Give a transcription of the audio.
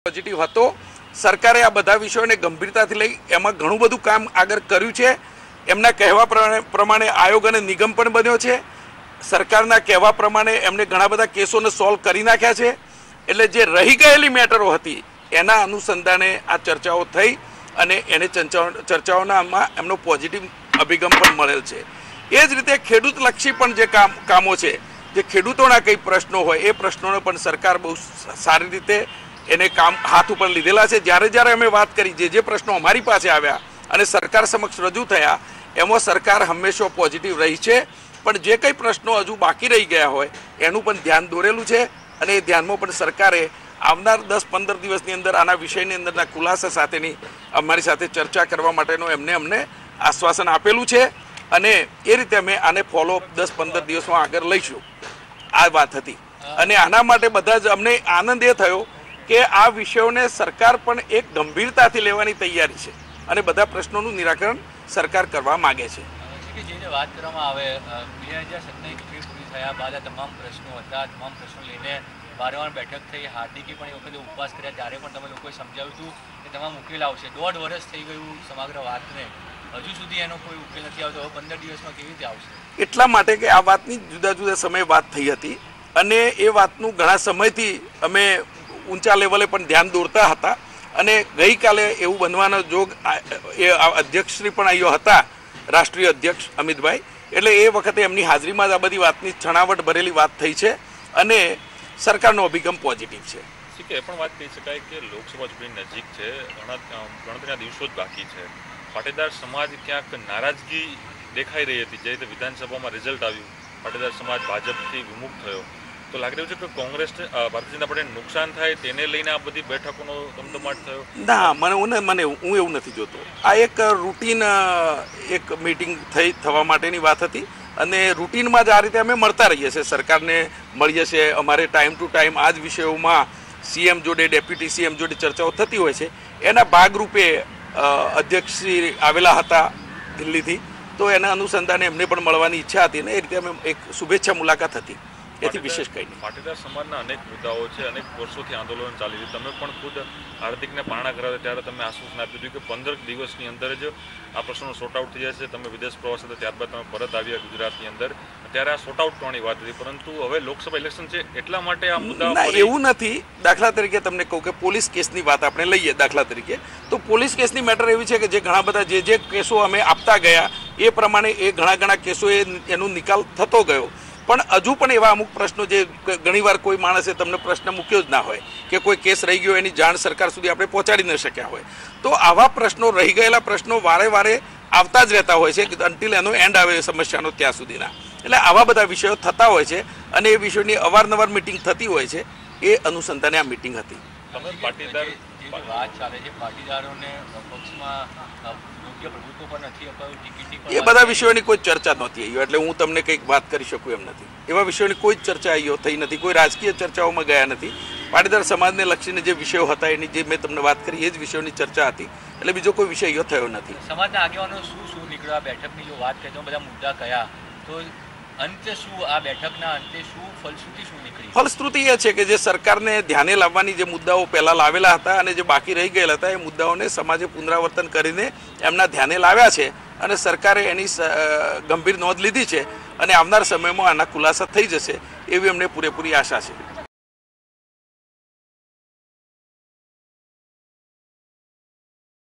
Positive હતો। સરકારે આ બધા વિષયોને ગંભીરતાથી લઈ એમાં ઘણું બધું કામ આગળ કર્યું છે। એમના કહેવા પ્રમાણે આયોગ અને નિગમ પણ બન્યો છે। સરકારના કહેવા પ્રમાણે એમને ઘણા બધા કેસોને સોલ્વ કરી નાખ્યા છે। એટલે જે રહી ગયેલી મેટરો હતી એના અનુસંધાને આ ચર્ચાઓ થઈ અને એને ચર્ચાઓનામાં એમનો પોઝિટિવ અભિગમ પણ મળેલ છે। એ જ રીતે ખેડૂતલક્ષી પણ જે કામો છે, જે ખેડૂતોના કંઈ પ્રશ્નો હોય એ પ્રશ્નોને પણ સરકાર બહુ સારી રીતે એને કામ હાથ ઉપર લીધેલા છે। જ્યારે અમે વાત કરી, જે પ્રશ્નો અમારી પાસે આવ્યા અને સરકાર સમક્ષ રજૂ થયા, એમાં સરકાર હંમેશા પોઝિટિવ રહી છે। પણ જે કંઈ પ્રશ્નો હજુ બાકી રહી ગયા હોય એનું પણ ધ્યાન દોરેલું છે અને એ ધ્યાનમાં પણ સરકારે આવનાર 10-15 દિવસની અંદર આના વિષયની અંદરના ખુલાસા સાથેની અમારી સાથે ચર્ચા કરવા માટેનું અમને આશ્વાસન આપેલું છે અને એ રીતે અમે આને ફોલોઅપ 10-15 દિવસમાં આગળ લઈશું। આ વાત હતી અને આના માટે બધા જ અમને આનંદ એ થયો કે આ વિષયોને સરકાર પણ એક ગંભીરતાથી લેવાની તૈયારી છે અને બધા પ્રશ્નોનું નિરાકરણ સરકાર કરવા માગે છે। જે વાત કરવામાં આવે 2027ની ચૂંટણી પૂરી થયા બાદ આ તમામ પ્રશ્નો હતા, તમામ પ્રશ્નો લઈને વારંવાર બેઠક થઈ, હાર્દિકે પણ એ વખતે ઉપવાસ કર્યા, ત્યારે પણ તમે લોકોએ સમજાવ્યું હતું કે તમામ ઉકેલ આવશે। 1.5 વર્ષ થઈ ગયું સમગ્ર વાતને, હજુ સુધી એનો કોઈ ઉકેલ નથી આવતો। હવે 15 દિવસમાં કેવી રીતે આવશે? એટલા માટે કે આ વાતની જુદા જુદા સમયે વાત થઈ હતી અને એ વાતનું ઘણા સમયથી અમે ઊંચા લેવલે પણ ધ્યાન દોરતા હતા અને ગઈકાલે એવું બનવાનો જોગ એ અધ્યક્ષશ્રી પણ આવ્યો હતા, રાષ્ટ્રીય અધ્યક્ષ અમિતભાઈ, એટલે એ વખતે એમની હાજરીમાં જ આ બધી વાતની છણાવટ ભરેલી વાત થઈ છે અને સરકારનો અભિગમ પોઝિટિવ છે। એ પણ વાત કહી શકાય કે લોકસભા ચૂંટણી નજીક છે, ગણતરીના દિવસો જ બાકી છે। પાટીદાર સમાજ ક્યાંક નારાજગી દેખાઈ રહી હતી, જે રીતે વિધાનસભામાં રિઝલ્ટ આવ્યું, પાટીદાર સમાજ ભાજપથી વિમુખ થયો, તો લાગી રહ્યું છે કે કોંગ્રેસને, ભારતીય જનતા પાર્ટીને નુકસાન થાય તેને લઈને આ બધી બેઠકોનો ધમધમાટ થયો? ના, હું એવું નથી જોતો। આ એક રૂટીન એક મીટિંગ થવા માટેની વાત હતી અને રૂટીનમાં જ આ રીતે અમે મળતા રહીએ છીએ, સરકારને મળીએ છીએ। અમારે ટાઈમ ટુ ટાઈમ આ જ વિષયોમાં સીએમ જોડે, ડેપ્યુટી સીએમ જોડે ચર્ચાઓ થતી હોય છે। એના ભાગરૂપે અધ્યક્ષશ્રી આવેલા હતા દિલ્હીથી, તો એના અનુસંધાને એમને પણ મળવાની ઈચ્છા હતી ને એ રીતે અમે એક શુભેચ્છા મુલાકાત હતી, એથી વિશેષ કંઈ નહીં। પાટીદાર સમાજના અનેક મુદ્દાઓ છે, અનેક વર્ષોથી આંદોલન ચાલી રહ્યું। તમે પણ ખુદ હાર્દિકને પારણા કરાવ્યા ત્યારે તમે આશ્વાસન આપ્યું હતું કે 15 દિવસની અંદર જ આ પ્રશ્નો સોર્ટ આઉટ થઈ જશે। તમે વિદેશ પ્રવાસ હતા, ત્યારબાદ તમે પરત આવ્યા ગુજરાતની અંદર, ત્યારે આ સોર્ટ આઉટ કરવાની વાત હતી, પરંતુ હવે લોકસભા ઇલેક્શન છે એટલા માટે આ મુદ્દા એવું નથી। દાખલા તરીકે તમને કહું કે પોલીસ કેસની વાત આપણે લઈએ દાખલા તરીકે, તો પોલીસ કેસની મેટર એવી છે કે જે ઘણા બધા જે કેસો અમે આપતા ગયા એ પ્રમાણે એ ઘણા કેસો એનો નિકાલ થતો ગયો, પણ હજુ પણ એવા અમુક પ્રશ્નો જે ઘણીવાર કોઈ માણસે તમને પ્રશ્ન મૂક્યો જ ના હોય કે કોઈ કેસ રહી ગયો એની જાણ સરકાર સુધી આપણે પહોંચાડી ન શક્યા હોય, તો આવા પ્રશ્નો, રહી ગયેલા પ્રશ્નો વારે આવતા જ રહેતા હોય છે અન્ટિલ એનો એન્ડ આવે સમસ્યાનો ત્યાં સુધીના। એટલે આવા બધા વિષયો થતા હોય છે અને એ વિષયોની અવારનવાર મિટિંગ થતી હોય છે, એ અનુસંધાને આ મિટિંગ હતી। તમે પાટીદાર વાત ચાલે છે, પાટીદારોને પક્ષમાં યોગ્ય પ્રભુત્વ પણ નથી અપાયું, ટિકિટ, એ બધા વિષયોની કોઈ ચર્ચા નહોતી આવી, એટલે હું તમને કંઈક વાત કરી શકું એમ નથી। એવા વિષયોની કોઈ જ ચર્ચા થઈ નથી, કોઈ રાજકીય ચર્ચાઓમાં ગયા નથી। પાટીદાર સમાજને લક્ષીને જે વિષયો હતા એની જે મેં તમને વાત કરી એ જ વિષયોની ચર્ચા હતી, એટલે બીજો કોઈ વિષય થયો નથી। સમાજના આગેવાનો શું નીકળ્યા બેઠકની જો વાત કરીએ તો બધા મુદ્દા કયા, તો અંતે શું, આ બેઠકના અંતે શું ફલશ્રુતિ શું નીકળી? ફલશ્રુતિ એ છે કે જે સરકારને ધ્યાને લાવવાની જે મુદ્દાઓ પહેલાં લાવેલા હતા અને જે બાકી રહી ગયેલા હતા એ મુદ્દાઓને સમાજે પુનરાવર્તન કરીને એમના ધ્યાને લાવ્યા છે અને સરકારે એની ગંભીર નોંધ લીધી છે અને આવનાર સમયમાં આના ખુલાસા થઈ જશે એવી અમને પૂરેપૂરી આશા છે।